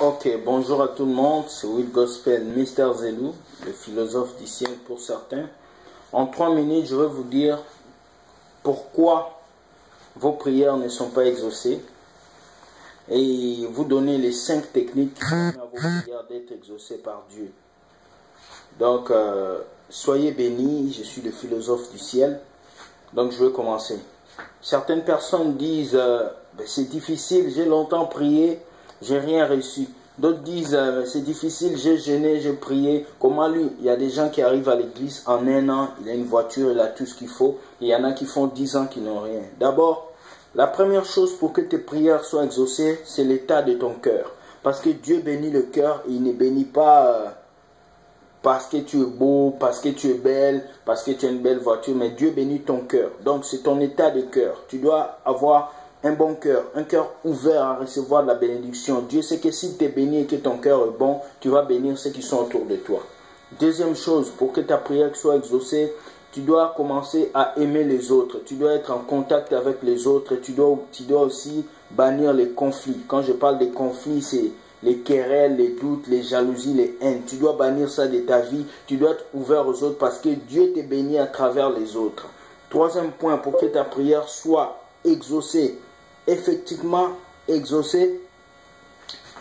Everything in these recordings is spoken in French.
Ok, bonjour à tout le monde, c'est Will Gospel Mr. Zelou, le philosophe du ciel pour certains. En 3 minutes, je vais vous dire pourquoi vos prières ne sont pas exaucées et vous donner les 5 techniques qui permettent à vos prières d'être exaucées par Dieu. Donc, soyez bénis, je suis le philosophe du ciel. Donc, je vais commencer. Certaines personnes disent, c'est difficile, j'ai longtemps prié, j'ai rien reçu. D'autres disent, c'est difficile, j'ai jeûné, j'ai prié. Comment lui? Il y a des gens qui arrivent à l'église en 1 an, il a une voiture, il a tout ce qu'il faut. Et il y en a qui font 10 ans qui n'ont rien. D'abord, la première chose pour que tes prières soient exaucées, c'est l'état de ton cœur. Parce que Dieu bénit le cœur, il ne bénit pas parce que tu es beau, parce que tu es belle, parce que tu as une belle voiture, mais Dieu bénit ton cœur. Donc c'est ton état de cœur. Tu dois avoir un bon cœur, un cœur ouvert à recevoir de la bénédiction. Dieu sait que si tu es béni et que ton cœur est bon, tu vas bénir ceux qui sont autour de toi. Deuxième chose, pour que ta prière soit exaucée, tu dois commencer à aimer les autres. Tu dois être en contact avec les autres. Tu dois aussi bannir les conflits. Quand je parle des conflits, c'est les querelles, les doutes, les jalousies, les haines. Tu dois bannir ça de ta vie. Tu dois être ouvert aux autres parce que Dieu t'est béni à travers les autres. Troisième point, pour que ta prière soit exaucée, effectivement exaucée,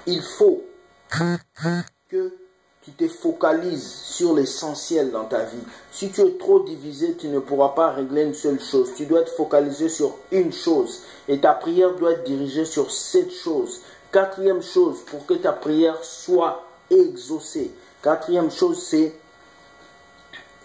il faut que tu te focalises sur l'essentiel dans ta vie. Si tu es trop divisé, tu ne pourras pas régler une seule chose. Tu dois être focalisé sur une chose et ta prière doit être dirigée sur cette chose. Quatrième chose, pour que ta prière soit exaucée. Quatrième chose, c'est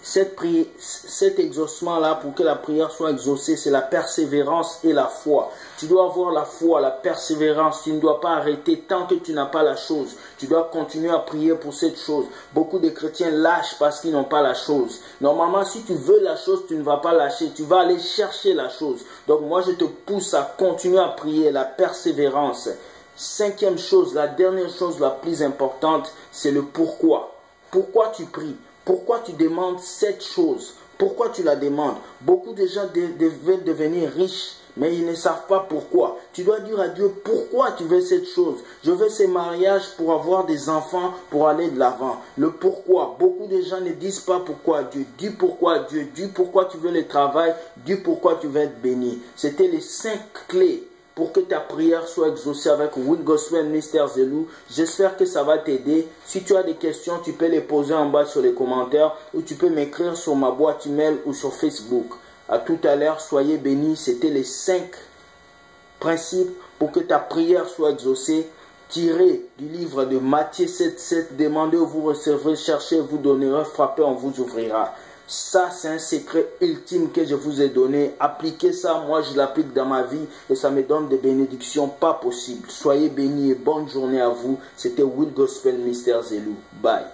cet exaucement-là, pour que la prière soit exaucée, c'est la persévérance et la foi. Tu dois avoir la foi, la persévérance. Tu ne dois pas arrêter tant que tu n'as pas la chose. Tu dois continuer à prier pour cette chose. Beaucoup de chrétiens lâchent parce qu'ils n'ont pas la chose. Normalement, si tu veux la chose, tu ne vas pas lâcher. Tu vas aller chercher la chose. Donc moi, je te pousse à continuer à prier, la persévérance. Cinquième chose, la dernière chose la plus importante, c'est le pourquoi. Pourquoi tu pries? Pourquoi tu demandes cette chose? Pourquoi tu la demandes? Beaucoup de gens veulent devenir riches, mais ils ne savent pas pourquoi. Tu dois dire à Dieu, pourquoi tu veux cette chose? Je veux ce mariage pour avoir des enfants, pour aller de l'avant. Le pourquoi. Beaucoup de gens ne disent pas pourquoi Dieu. Dis pourquoi Dieu. Dis pourquoi tu veux le travail. Dis pourquoi tu veux être béni. C'était les 5 clés pour que ta prière soit exaucée avec Will Gospel Mr. Zelou. J'espère que ça va t'aider. Si tu as des questions, tu peux les poser en bas sur les commentaires ou tu peux m'écrire sur ma boîte email ou sur Facebook. À tout à l'heure, soyez bénis. C'était les 5 principes pour que ta prière soit exaucée. Tirez du livre de Matthieu 7,7. Demandez, vous recevrez, cherchez, vous donnerez, frappez, on vous ouvrira. Ça, c'est un secret ultime que je vous ai donné. Appliquez ça, moi je l'applique dans ma vie et ça me donne des bénédictions pas possibles. Soyez bénis et bonne journée à vous. C'était Will Gospel Mr. Zelou. Bye.